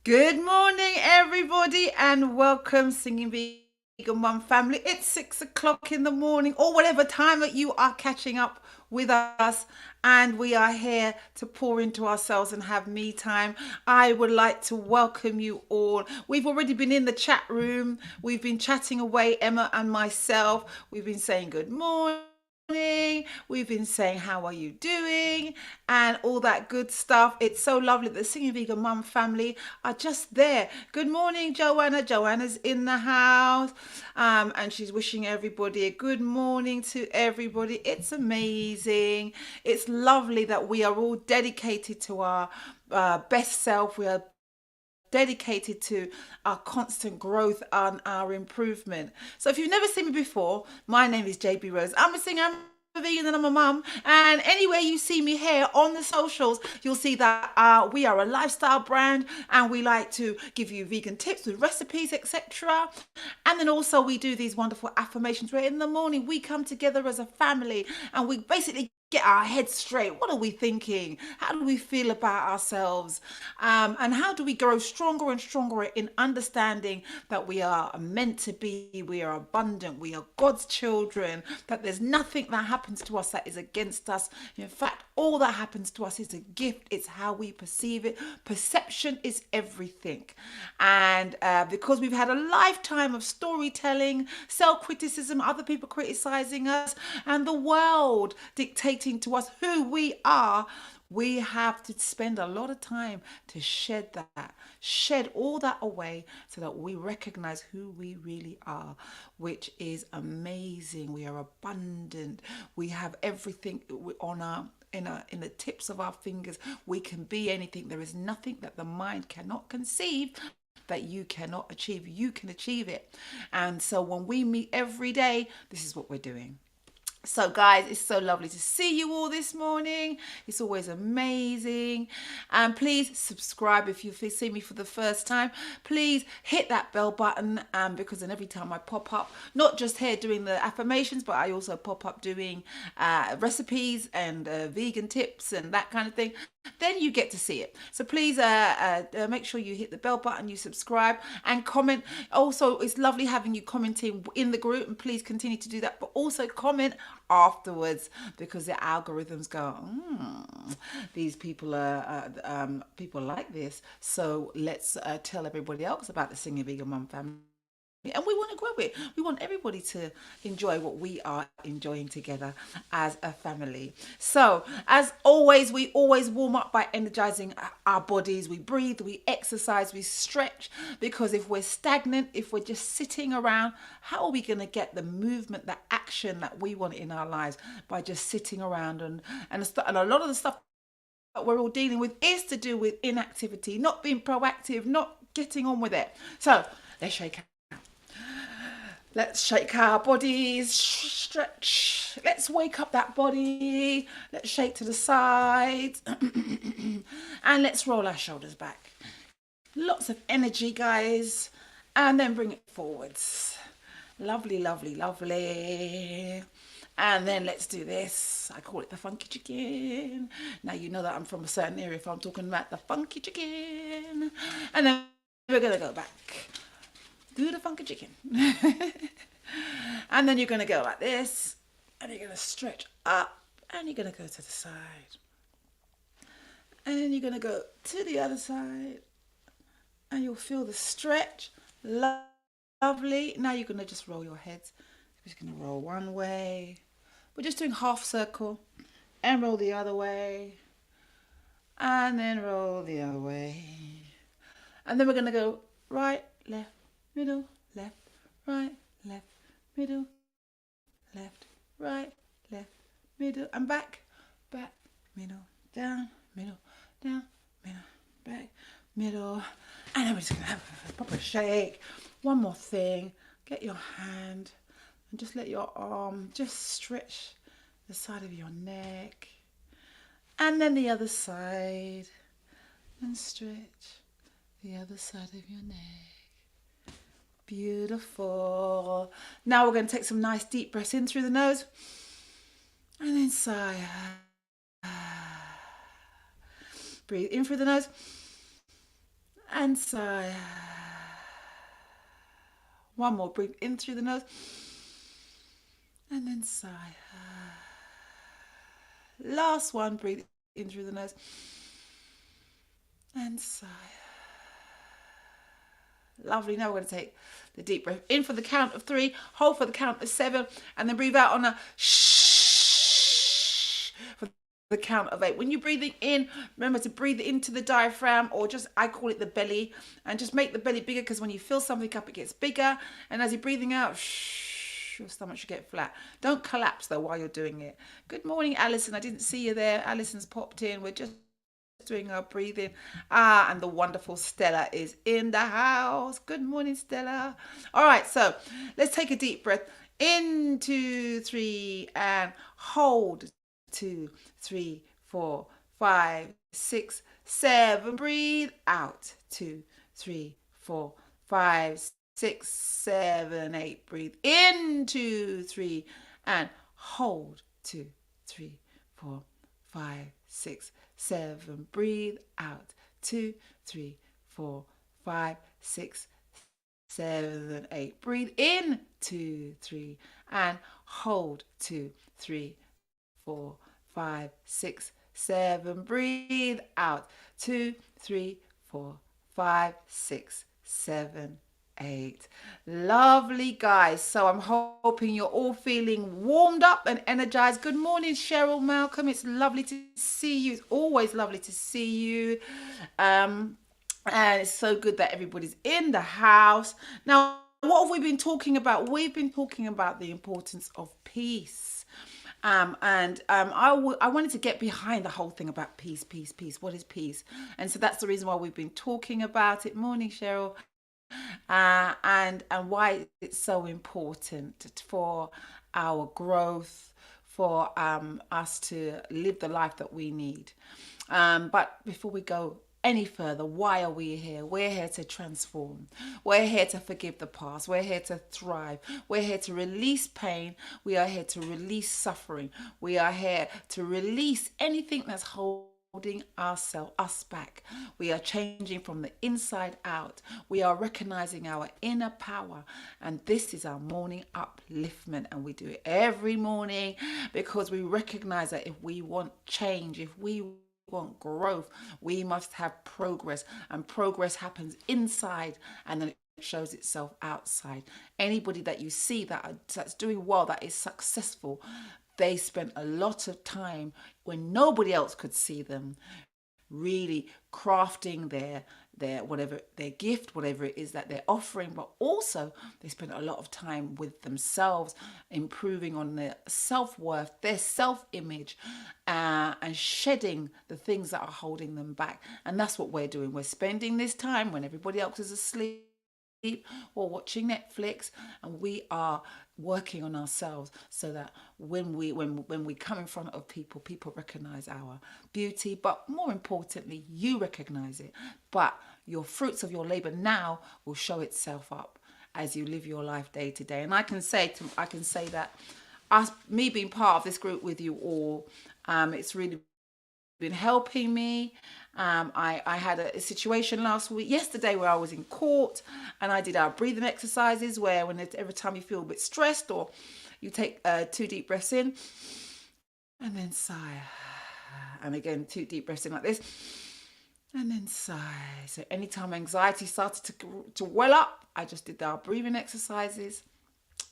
Good morning, everybody, and welcome, Singing Vegan One family. It's 6 o'clock in the morning, or whatever time that you are catching up with us, and we are here to pour into ourselves and have me time. I would like to welcome you all. We've already been in the chat room. We've been chatting away, Emma and myself. We've been saying good morning. We've been saying how are you doing and all that good stuff. It's so lovely that the Singing Vegan Mum family are just there. Good morning, Joanna. Joanna's in the house, and she's wishing everybody a good morning to everybody. It's amazing. It's lovely that we are all dedicated to our best self. We are dedicated to our constant growth and our improvement. So if you've never seen me before, my name is JB Rose. I'm a singer, I'm a vegan, and I'm a mum. And anywhere you see me here on the socials, you'll see that we are a lifestyle brand, and we like to give you vegan tips with recipes, etc. And then also we do these wonderful affirmations where in the morning we come together as a family and we basically get our heads straight. What are we thinking? How do we feel about ourselves? And how do we grow stronger and stronger in understanding that we are meant to be, we are abundant, we are God's children, that there's nothing that happens to us that is against us. In fact, all that happens to us is a gift. It's how we perceive it. Perception is everything. And because we've had a lifetime of storytelling, self-criticism, other people criticizing us, and the world dictating to us who we are, we have to spend a lot of time to shed all that away so that we recognize who we really are, which is amazing. We are abundant. We have everything on our in the tips of our fingers. We can be anything. There is nothing that the mind cannot conceive that you cannot achieve. You can achieve it. And so when we meet every day, this is what we're doing. So guys, it's so lovely to see you all this morning. It's always amazing. And please subscribe if you see me for the first time. Please hit that bell button, because then every time I pop up, not just here doing the affirmations, but I also pop up doing recipes and vegan tips and that kind of thing. Then you get to see it. So please make sure you hit the bell button, you subscribe and comment. Also, it's lovely having you commenting in the group, and please continue to do that, but also comment afterwards, because the algorithms go, these people are people like this, so let's tell everybody else about the Singing Vegan Mum family. And we want to grow it. We want everybody to enjoy what we are enjoying together as a family. So, as always, we always warm up by energizing our bodies. We breathe, we exercise, we stretch. Because if we're stagnant, if we're just sitting around, how are we going to get the movement, the action that we want in our lives by just sitting around? And a lot of the stuff that we're all dealing with is to do with inactivity, not being proactive, not getting on with it. So, let's shake hands. Let's shake our bodies, stretch. Let's wake up that body. Let's shake to the side. And let's roll our shoulders back. Lots of energy, guys. And then bring it forwards. Lovely, lovely, lovely. And then let's do this. I call it the funky chicken. Now you know that I'm from a certain area if I'm talking about the funky chicken. And then we're going to go back. Do the funky chicken. And then you're going to go like this, and you're going to stretch up, and you're going to go to the side, and then you're going to go to the other side, And you'll feel the stretch. Lovely. Now you're going to just roll your heads. We're just going to roll one way. We're just doing half circle. And roll the other way. And then roll the other way. And then we're going to go right, left, middle, left, right, left, middle, left, right, left, middle, and back, middle, down, middle, back, middle. And then we're just going to have a proper shake. One more thing. Get your hand and just let your arm just stretch the side of your neck. And then the other side. And stretch the other side of your neck. Beautiful. Now we're going to take some nice deep breaths in through the nose. And then sigh. Breathe in through the nose. And sigh. One more. Breathe in through the nose. And then sigh. Last one. Breathe in through the nose. And sigh. Lovely. Now we're going to take the deep breath in for the count of 3, hold for the count of 7, and then breathe out on a shh for the count of 8. When you're breathing in, remember to breathe into the diaphragm, or just, I call it the belly, and just make the belly bigger, because when you fill something up, it gets bigger. And as you're breathing out, your stomach should get flat. Don't collapse though while you're doing it. Good morning, Alison. I didn't see you there. Alison's popped in. We're just doing our breathing. And the wonderful Stella is in the house. Good morning, Stella. All right, so let's take a deep breath. In, 2, 3, and hold. 2, 3, 4, 5, 6, 7. Breathe out. 2, 3, 4, 5, 6, 7, 8. Breathe in. 2, 3, and hold. 2, 3, 4, 5, 6, 7. Breathe out. 2, 3, 4, 5, 6, 7, 8. Breathe in. 2, 3, and hold. 2, 3, 4, 5, 6, 7. Breathe out. 2, 3, 4, 5, 6, 7, 8. Lovely, guys. So I'm hoping you're all feeling warmed up and energized. Good morning, Cheryl, Malcolm. It's lovely to see you. It's always lovely to see you. And it's so good that everybody's in the house. Now, what have we been talking about? We've been talking about the importance of peace. I wanted to get behind the whole thing about peace. What is peace? And so that's the reason why we've been talking about it. Morning, Cheryl. And why it's so important for our growth, for us to live the life that we need. But before we go any further, why are we here? We're here to transform. We're here to forgive the past. We're here to thrive. We're here to release pain. We are here to release suffering. We are here to release anything that's holding us back. We are changing from the inside out. We are recognizing our inner power, and this is our morning upliftment, and we do it every morning because we recognize that if we want change, if we want growth, we must have progress, and progress happens inside and then it shows itself outside. Anybody that you see that's doing well, that is successful, they spent a lot of time when nobody else could see them, really crafting their whatever their gift, whatever it is that they're offering, but also they spend a lot of time with themselves, improving on their self-worth, their self-image, and shedding the things that are holding them back. And that's what we're doing. We're spending this time when everybody else is asleep or watching Netflix, and we are working on ourselves so that when we come in front of people recognize our beauty, but more importantly, you recognize it. But your fruits of your labor now will show itself up as you live your life day to day. And I can say that me being part of this group with you all, it's really been helping me. I had a situation yesterday where I was in court, and I did our breathing exercises where every time you feel a bit stressed, or you take 2 deep breaths in and then sigh, and again 2 deep breaths in like this, And then sigh. So anytime anxiety started to well up, I just did our breathing exercises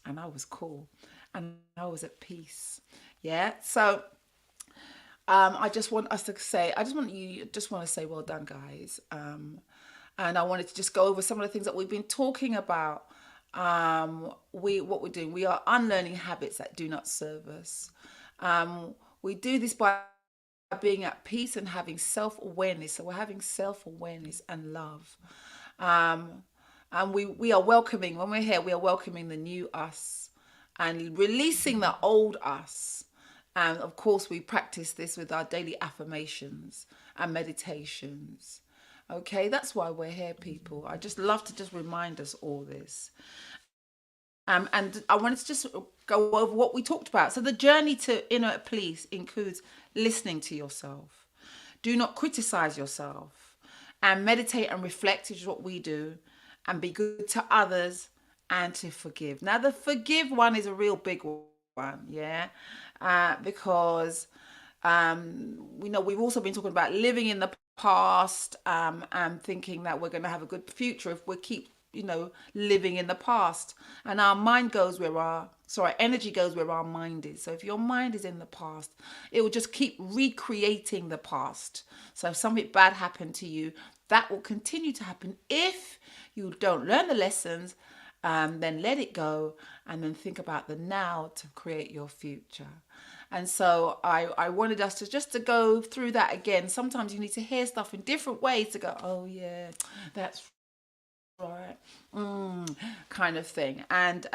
and I was cool and I was at peace. Yeah. So I just want us to say, just want to say, well done, guys. And I wanted to just go over some of the things that we've been talking about. What we're doing, we are unlearning habits that do not serve us. We do this by being at peace and having self-awareness. So we're having self-awareness and love. Um, and we are welcoming, when we're here, we are welcoming the new us and releasing the old us. And of course, we practice this with our daily affirmations and meditations. Okay, that's why we're here, people. I just love to just remind us all this. And I wanted to just go over what we talked about. So the journey to inner peace includes listening to yourself. Do not criticize yourself. And meditate and reflect, which is what we do. And be good to others and to forgive. Now, the forgive one is a real big one, yeah? Because we know we've also been talking about living in the past and thinking that we're going to have a good future if we keep living in the past. And our mind goes where energy goes where our mind is. So if your mind is in the past, it will just keep recreating the past. So if something bad happened to you, that will continue to happen. If you don't learn the lessons, then let it go and then think about the now to create your future. And so I wanted us to go through that again. Sometimes you need to hear stuff in different ways to go, oh yeah, that's right, kind of thing. And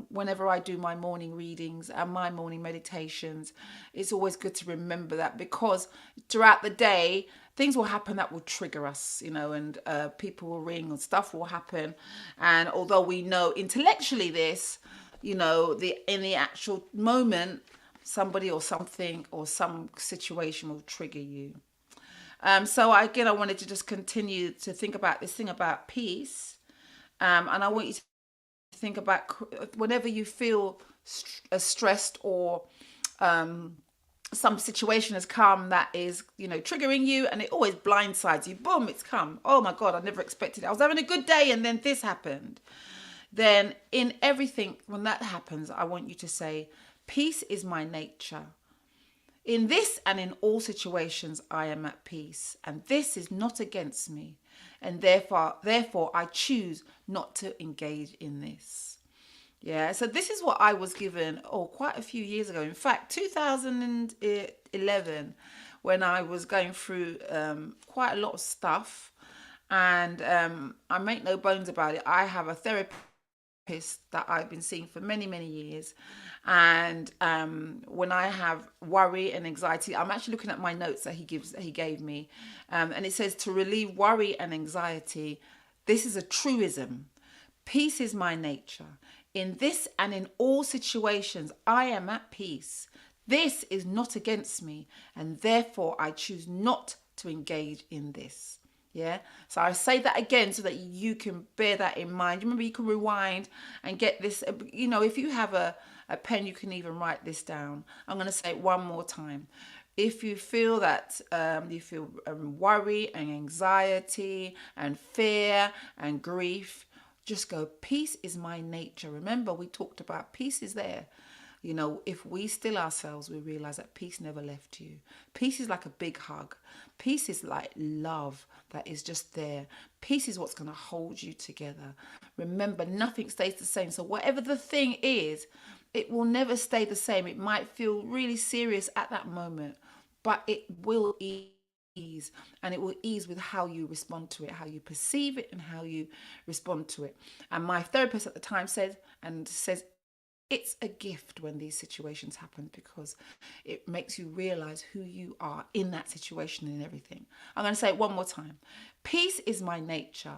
whenever I do my morning readings and my morning meditations, it's always good to remember that, because throughout the day things will happen that will trigger us, and people will ring and stuff will happen. And although we know intellectually this, in the actual moment, somebody or something or some situation will trigger you. So I wanted to just continue to think about this thing about peace. And I want you to think about whenever you feel stressed or some situation has come that is, triggering you, and it always blindsides you. Boom, it's come. Oh my God, I never expected it. I was having a good day and then this happened. Then in everything, when that happens, I want you to say, peace is my nature. In this and in all situations, I am at peace, and this is not against me, and therefore I choose not to engage in this. Yeah, so this is what I was given quite a few years ago. In fact, 2011, when I was going through quite a lot of stuff, and I make no bones about it. I have a therapist that I've been seeing for many, many years. And when I have worry and anxiety, I'm actually looking at my notes that he gave me. And it says, to relieve worry and anxiety, this is a truism. Peace is my nature. In this and in all situations, I am at peace. This is not against me, and therefore I choose not to engage in this. Yeah. So I say that again so that you can bear that in mind. Remember, you can rewind and get this. If you have a pen, you can even write this down. I'm going to say it one more time. If you feel that you feel worry and anxiety and fear and grief, just go, peace is my nature. Remember, we talked about peace is there. If we still ourselves, we realize that peace never left you. Peace is like a big hug. Peace is like love that is just there. Peace is what's going to hold you together. Remember, nothing stays the same. So whatever the thing is, it will never stay the same. It might feel really serious at that moment, but it will ease. And it will ease with how you respond to it, how you perceive it, and how you respond to it. And my therapist at the time says, it's a gift when these situations happen, because it makes you realize who you are in that situation and everything. I'm going to say it one more time. Peace is my nature.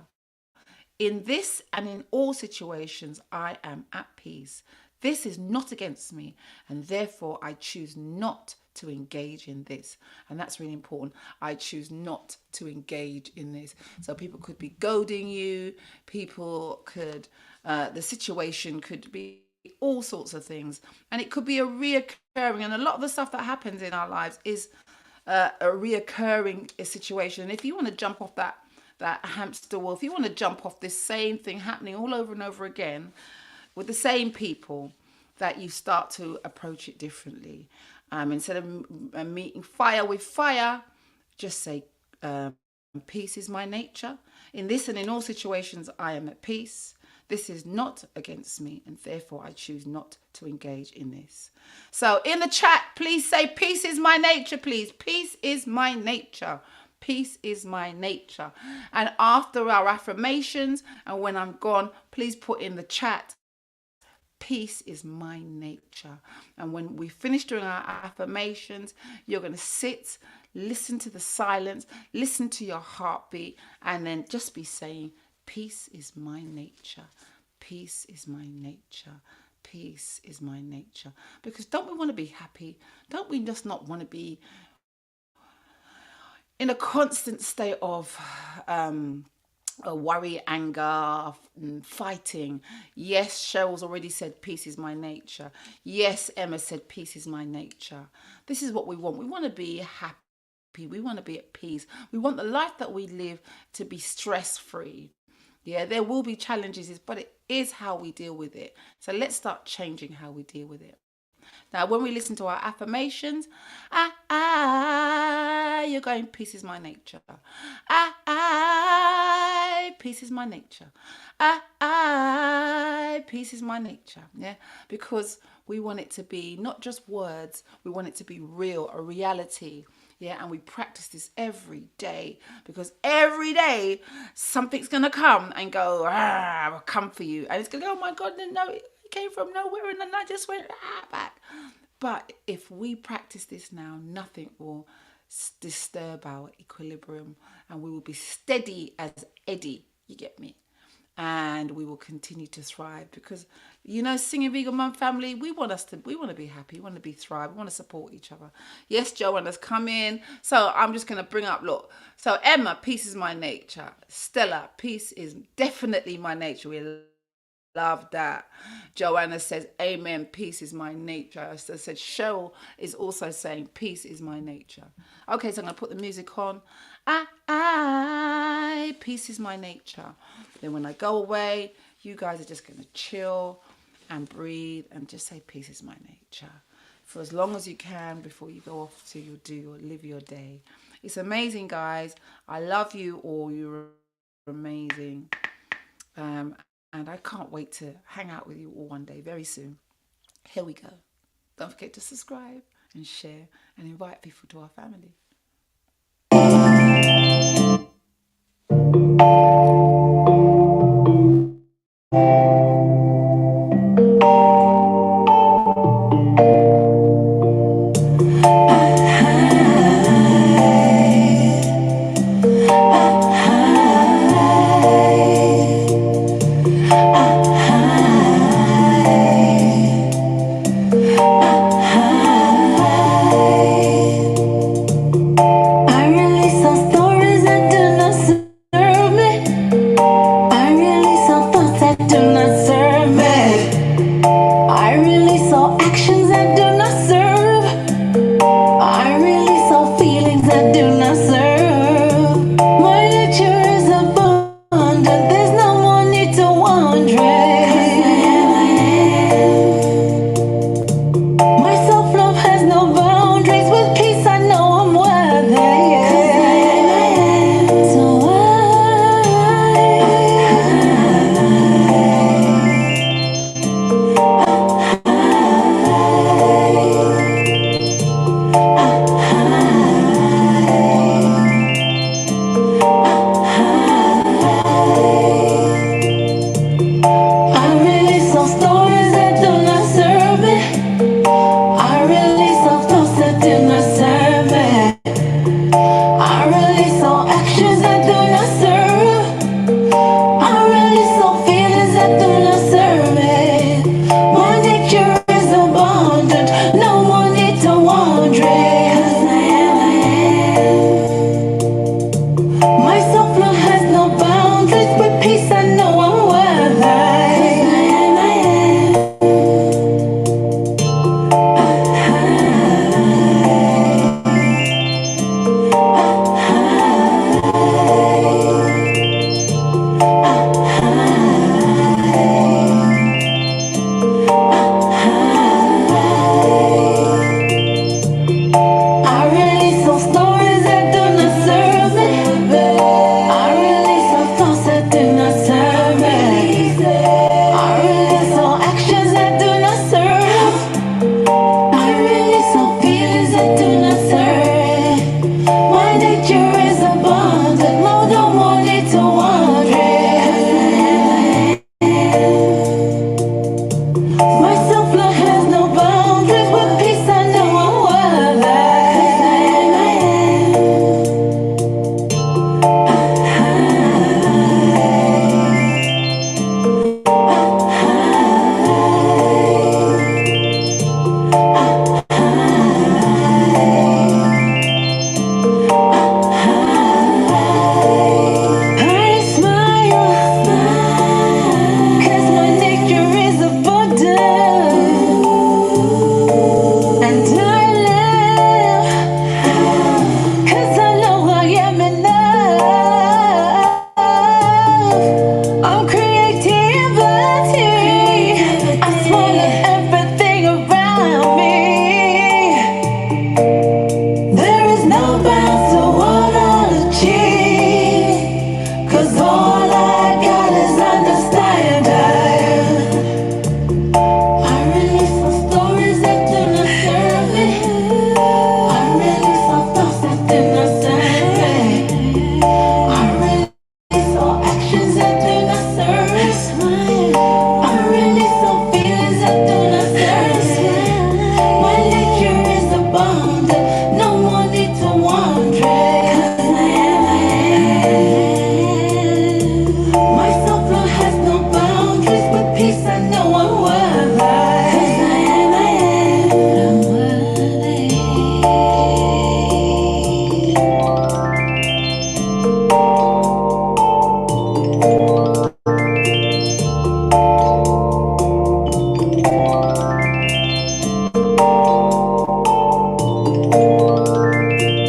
In this and in all situations, I am at peace. This is not against me, and therefore I choose not to engage in this. And that's really important. I choose not to engage in this. So people could be goading you. The situation could be all sorts of things, and it could be a reoccurring. And a lot of the stuff that happens in our lives is a reoccurring situation. And if you want to jump off that hamster wheel, if you want to jump off this same thing happening all over and over again with the same people, that you start to approach it differently. Instead of meeting fire with fire, just say, peace is my nature. In this and in all situations, I am at peace. This is not against me, and therefore I choose not to engage in this. So in the chat, please say, peace is my nature, please. Peace is my nature. Peace is my nature. And after our affirmations, and when I'm gone, please put in the chat, peace is my nature. And when we finish doing our affirmations, you're going to sit, listen to the silence, listen to your heartbeat, and then just be saying, peace is my nature. Peace is my nature. Peace is my nature. Because don't we want to be happy? Don't we just not want to be in a constant state of worry, anger, fighting? Yes, Cheryl's already said peace is my nature. Yes, Emma said peace is my nature. This is what we want. We want to be happy. We want to be at peace. We want the life that we live to be stress-free. Yeah, there will be challenges, but it is how we deal with it. So let's start changing how we deal with it. Now, when we listen to our affirmations, you're going, peace is my nature. Peace is my nature. Peace is my nature. Yeah, because we want it to be not just words, we want it to be real, a reality. Yeah, and we practice this every day, because every day something's going to come and go, come for you. And it's going to go, oh my God, no, it came from nowhere and then I just went back. But if we practice this now, nothing will disturb our equilibrium, and we will be steady as Eddie. You get me? And we will continue to thrive, because Singing Vegan Mum family, we want to be happy, we want to be thrive, we want to support each other. Yes, Joanna's come in, so I'm just going to bring up, look, so Emma, peace is my nature. Stella, peace is definitely my nature. We love that. Joanna says, amen, peace is my nature. I said, Cheryl is also saying, peace is my nature. Okay, so I'm going to put the music on. Peace is my nature. Then when I go away, you guys are just going to chill and breathe and just say, peace is my nature, for as long as you can before you go off to live your day. It's amazing, guys. I love you all. You're amazing. And I can't wait to hang out with you all one day very soon. Here we go. Don't forget to subscribe and share and invite people to our family.